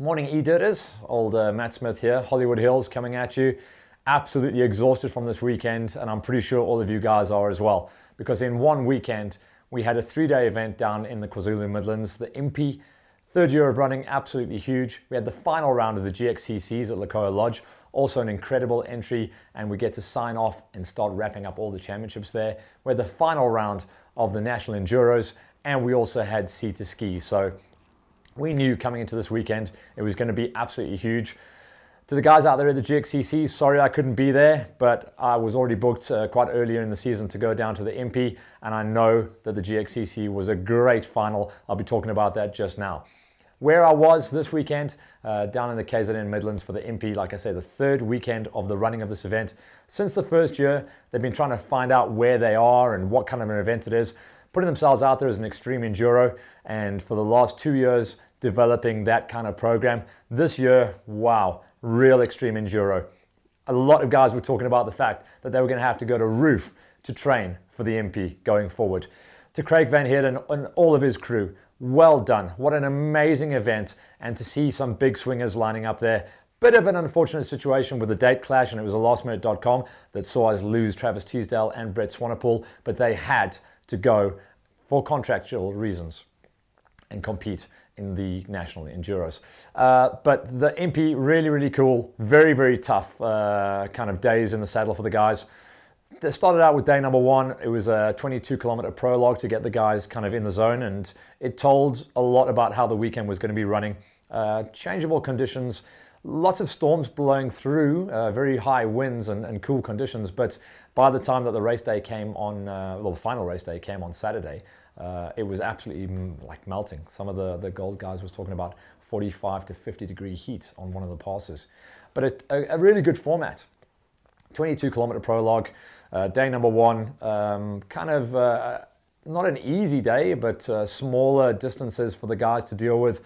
Morning E-Dirters, old Matt Smith here, Hollywood Hills coming at you. Absolutely exhausted from this weekend, and I'm pretty sure all of you guys are as well, because in one weekend we had a 3-day event down in the KwaZulu Midlands, the Impi, third year of running, absolutely huge. We had the final round of the GXCCs at Lekoa Lodge, also an incredible entry, and we get to sign off and start wrapping up all the championships there. We had the final round of the National Enduros, and we also had Sea to Ski. So we knew coming into this weekend it was going to be absolutely huge. To the guys out there at the GXCC, sorry I couldn't be there, but I was already booked quite earlier in the season to go down to the Impi, and I know that the GXCC was a great final. I'll be talking about that just now. Where I was this weekend, down in the KZN Midlands for the Impi, like I say, the third weekend of the running of this event. Since the first year, they've been trying to find out where they are and what kind of an event it is, putting themselves out there as an extreme enduro, and for the last 2 years, developing that kind of program. This year, wow, real extreme enduro. A lot of guys were talking about the fact that they were going to have to go to Roof to train for the Impi going forward. To Craig Van Heerden and all of his crew, well done. What an amazing event, and to see some big swingers lining up there. Bit of an unfortunate situation with the date clash, and it was a lastminute.com that saw us lose Travis Teasdale and Brett Swanepoel, but they had to go for contractual reasons and compete in the national enduros. But the Impi, really cool, very tough kind of days in the saddle for the guys. They started out with day number 1. It was a 22-kilometer prologue to get the guys kind of in the zone, and it told a lot about how the weekend was going to be running. Changeable conditions, lots of storms blowing through, very high winds and cool conditions, but by the time that the race day came on, well, the final race day came on Saturday, it was absolutely like melting. Some of the gold guys was talking about 45 to 50 degree heat on one of the passes. But a really good format. 22-kilometer prologue, day number 1, kind of not an easy day, but smaller distances for the guys to deal with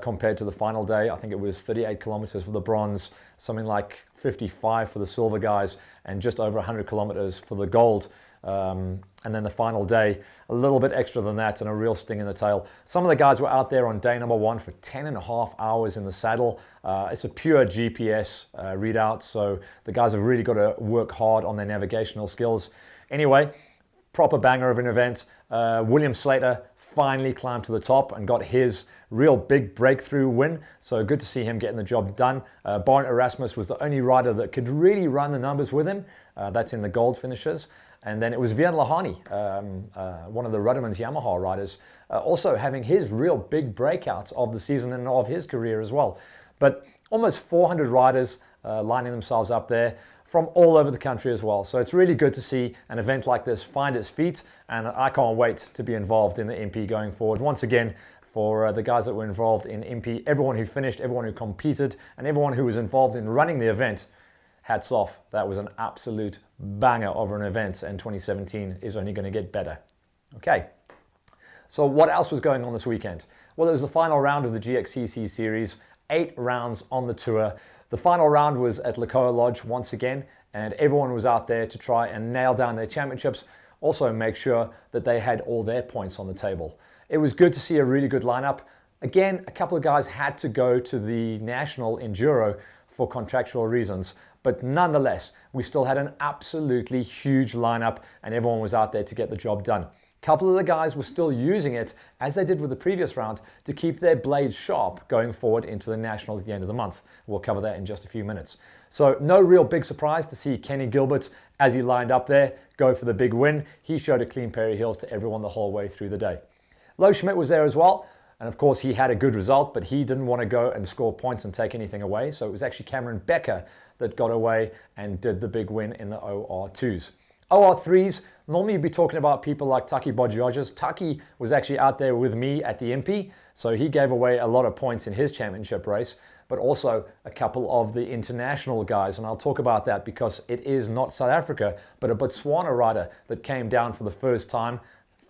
compared to the final day. I think it was 38 kilometers for the bronze, something like 55 for the silver guys, and just over 100 kilometers for the gold. And then the final day, a little bit extra than that, and a real sting in the tail. Some of the guys were out there on day number 1 for 10.5 hours in the saddle. It's a pure GPS readout, so the guys have really got to work hard on their navigational skills. Anyway, proper banger of an event. William Slater finally climbed to the top and got his real big breakthrough win. So good to see him getting the job done. Barnett Erasmus was the only rider that could really run the numbers with him. That's in the gold finishes. And then it was Vian Lahani, one of the Rudderman's Yamaha riders, also having his real big breakouts of the season and of his career as well. But almost 400 riders lining themselves up there from all over the country as well. So it's really good to see an event like this find its feet, and I can't wait to be involved in the Impi going forward. Once again, for the guys that were involved in Impi, everyone who finished, everyone who competed, and everyone who was involved in running the event, hats off. That was an absolute banger of an event, and 2017 is only going to get better. Okay, so what else was going on this weekend? Well, it was the final round of the GXCC series, 8 rounds on the tour. The final round was at Lekoa Lodge once again, and everyone was out there to try and nail down their championships, also make sure that they had all their points on the table. It was good to see a really good lineup. Again, a couple of guys had to go to the National Enduro for contractual reasons, but nonetheless, we still had an absolutely huge lineup, and everyone was out there to get the job done. A couple of the guys were still using it, as they did with the previous round, to keep their blades sharp going forward into the National at the end of the month. We'll cover that in just a few minutes. So no real big surprise to see Kenny Gilbert, as he lined up there, go for the big win. He showed a clean pair of heels to everyone the whole way through the day. Lo Schmidt was there as well. And of course, he had a good result, but he didn't want to go and score points and take anything away. So it was actually Cameron Becker that got away and did the big win in the OR2s. OR3s, normally you'd be talking about people like Taki Bodjodges. Taki was actually out there with me at the Impi, so he gave away a lot of points in his championship race, but also a couple of the international guys. And I'll talk about that because it is not South Africa, but a Botswana rider that came down for the first time.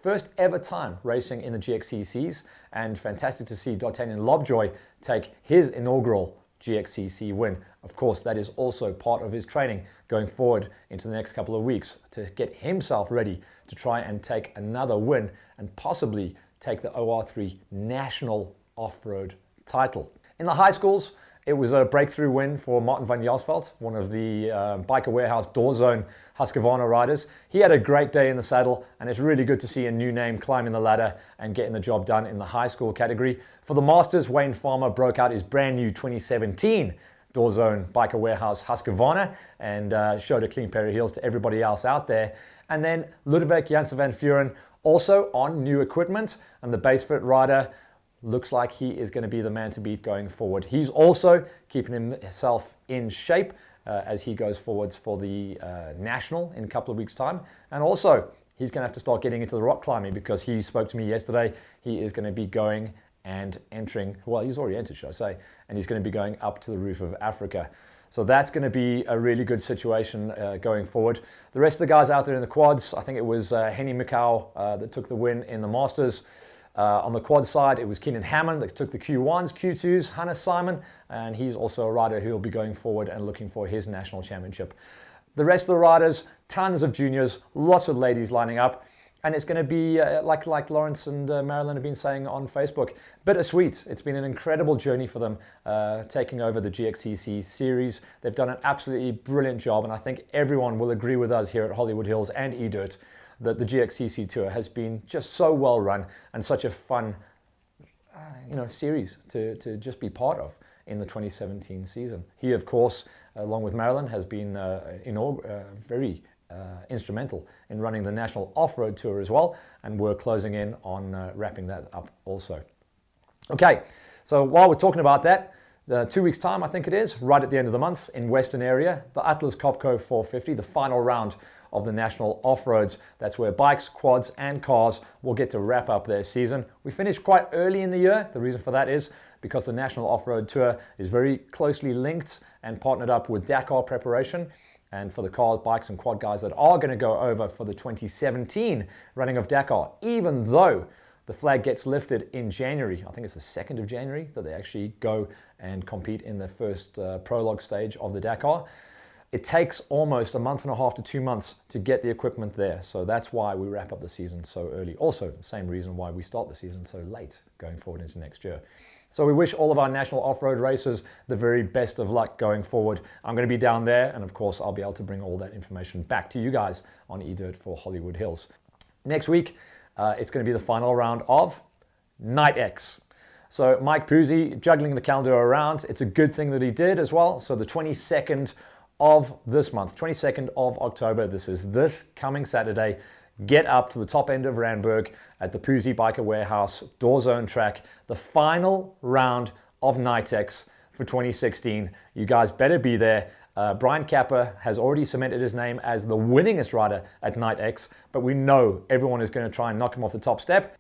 First ever time racing in the GXCCs, and fantastic to see D'Artagnan Lobjoy take his inaugural GXCC win. Of course, that is also part of his training going forward into the next couple of weeks to get himself ready to try and take another win and possibly take the OR3 national off-road title. In the high schools, it was a breakthrough win for Martin van Jaarsveld, one of the Biker Warehouse Door Zone Husqvarna riders. He had a great day in the saddle, and it's really good to see a new name climbing the ladder and getting the job done in the high school category. For the Masters, Wayne Farmer broke out his brand new 2017 Door Zone Biker Warehouse Husqvarna and showed a clean pair of heels to everybody else out there. And then Ludwig Jansen van Vuren also on new equipment, and the Basefit rider looks like he is going to be the man to beat going forward. He's also keeping himself in shape as he goes forwards for the National in a couple of weeks' time. And also, he's going to have to start getting into the rock climbing because he spoke to me yesterday. He is going to be going and entering, well, he's already entered, should I say, and he's going to be going up to the roof of Africa. So that's going to be a really good situation going forward. The rest of the guys out there in the quads, I think it was Henny Mikau that took the win in the Masters. On the quad side, it was Keenan Hammond that took the Q1s, Q2s, Hannes Simon, and he's also a rider who will be going forward and looking for his national championship. The rest of the riders, tons of juniors, lots of ladies lining up. And it's going to be, like Lawrence and Marilyn have been saying on Facebook, bittersweet. It's been an incredible journey for them taking over the GXCC series. They've done an absolutely brilliant job, and I think everyone will agree with us here at Hollywood Hills and eDirt that the GXCC Tour has been just so well run and such a fun series to just be part of in the 2017 season. He, of course, along with Marilyn, has been very instrumental in running the National Offroad Tour as well, and we're closing in on wrapping that up also. Okay, so while we're talking about that, 2 weeks time I think it is, right at the end of the month in Western area, the Atlas Copco 450, the final round of the National Offroads. That's where bikes, quads and cars will get to wrap up their season. We finished quite early in the year. The reason for that is because the National Offroad Tour is very closely linked and partnered up with Dakar preparation. And for the cars, bikes and quad guys that are going to go over for the 2017 running of Dakar, even though the flag gets lifted in January, I think it's the 2nd of January that they actually go and compete in the first prologue stage of the Dakar. It takes almost a month and a half to 2 months to get the equipment there. So that's why we wrap up the season so early. Also, the same reason why we start the season so late going forward into next year. So we wish all of our national off-road racers the very best of luck going forward. I'm going to be down there, and of course I'll be able to bring all that information back to you guys on eDirt for Hollywood Hills. Next week, it's going to be the final round of Night X. So Mike Puzzi juggling the calendar around. It's a good thing that he did as well. So the 22nd of this month, 22nd of October, this is this coming Saturday, get up to the top end of Randburg at the Puzzi Biker Warehouse Door Zone track, the final round of Nitex for 2016. You guys better be there. Brian Kappa has already cemented his name as the winningest rider at Nitex, but we know everyone is going to try and knock him off the top step.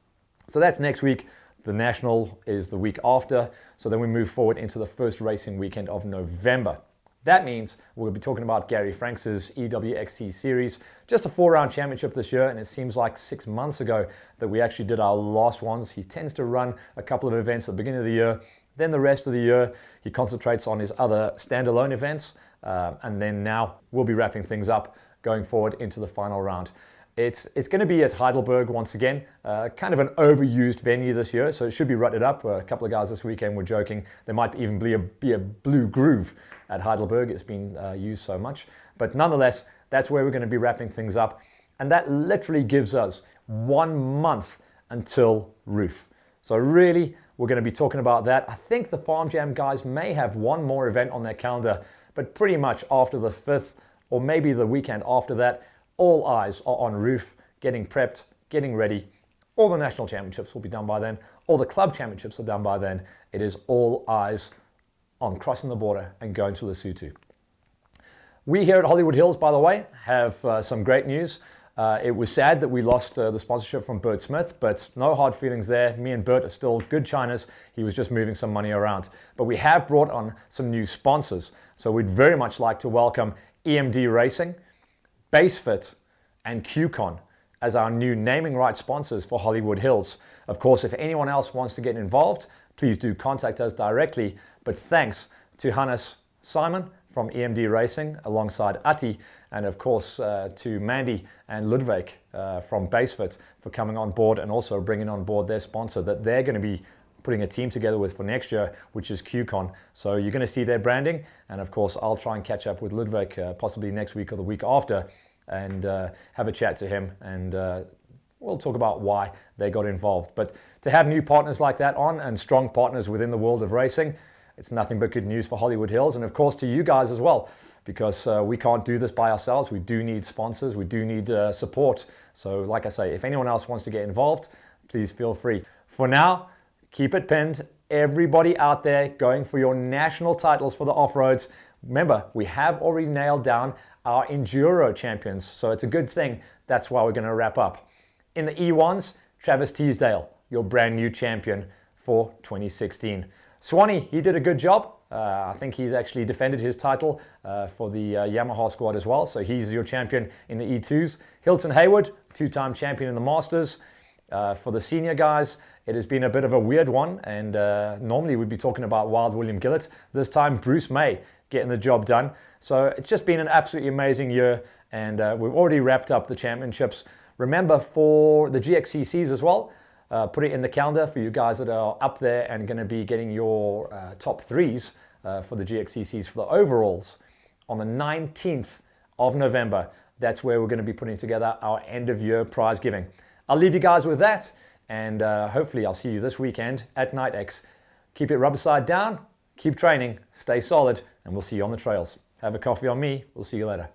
So that's next week. The National is the week after. So then we move forward into the first racing weekend of November. That means we'll be talking about Gary Franks' EWXC series, just a 4-round championship this year, and it seems like 6 months ago that we actually did our last ones. He tends to run a couple of events at the beginning of the year, then the rest of the year he concentrates on his other standalone events, and then now we'll be wrapping things up going forward into the final round. It's going to be at Heidelberg once again, kind of an overused venue this year, so it should be rutted up. A couple of guys this weekend were joking there might even be a blue groove at Heidelberg. It's been used so much. But nonetheless, that's where we're going to be wrapping things up. And that literally gives us 1 month until Roof. So really, we're going to be talking about that. I think the Farm Jam guys may have one more event on their calendar, but pretty much after the 5th, or maybe the weekend after that, all eyes are on Roof, getting prepped, getting ready. All the national championships will be done by then. All the club championships are done by then. It is all eyes on crossing the border and going to Lesotho. We here at Hollywood Hills, by the way, have some great news. It was sad that we lost the sponsorship from Bert Smith, but no hard feelings there. Me and Bert are still good Chinas. He was just moving some money around. But we have brought on some new sponsors. So we'd very much like to welcome EMD Racing, Basefit, and QCon as our new naming rights sponsors for Hollywood Hills. Of course, if anyone else wants to get involved, please do contact us directly. But thanks to Hannes Simon from EMD Racing alongside Ati, and of course to Mandy and Ludwig from Basefit for coming on board and also bringing on board their sponsor that they're going to be putting a team together with for next year, which is QCon. So you're going to see their branding, and of course I'll try and catch up with Ludwig possibly next week or the week after, and have a chat to him, and we'll talk about why they got involved. But to have new partners like that on, and strong partners within the world of racing, it's nothing but good news for Hollywood Hills, and of course to you guys as well, because we can't do this by ourselves. We do need sponsors, we do need support. So like I say, if anyone else wants to get involved, please feel free. For now, keep it pinned. Everybody out there going for your national titles for the off-roads. Remember, we have already nailed down our Enduro champions, so it's a good thing. That's why we're going to wrap up. In the E1s, Travis Teasdale, your brand new champion for 2016. Swanee, he did a good job. I think he's actually defended his title for the Yamaha squad as well, so he's your champion in the E2s. Hilton Hayward, two-time champion in the Masters. For the senior guys, it has been a bit of a weird one, and normally we'd be talking about Wild William Gillett. This time, Bruce May getting the job done. So it's just been an absolutely amazing year, and we've already wrapped up the championships. Remember, for the GXCCs as well, put it in the calendar for you guys that are up there and going to be getting your top threes for the GXCCs for the overalls on the 19th of November. That's where we're going to be putting together our end of year prize giving. I'll leave you guys with that, and hopefully I'll see you this weekend at Night X. Keep it rubber side down, keep training, stay solid, and we'll see you on the trails. Have a coffee on me. We'll see you later.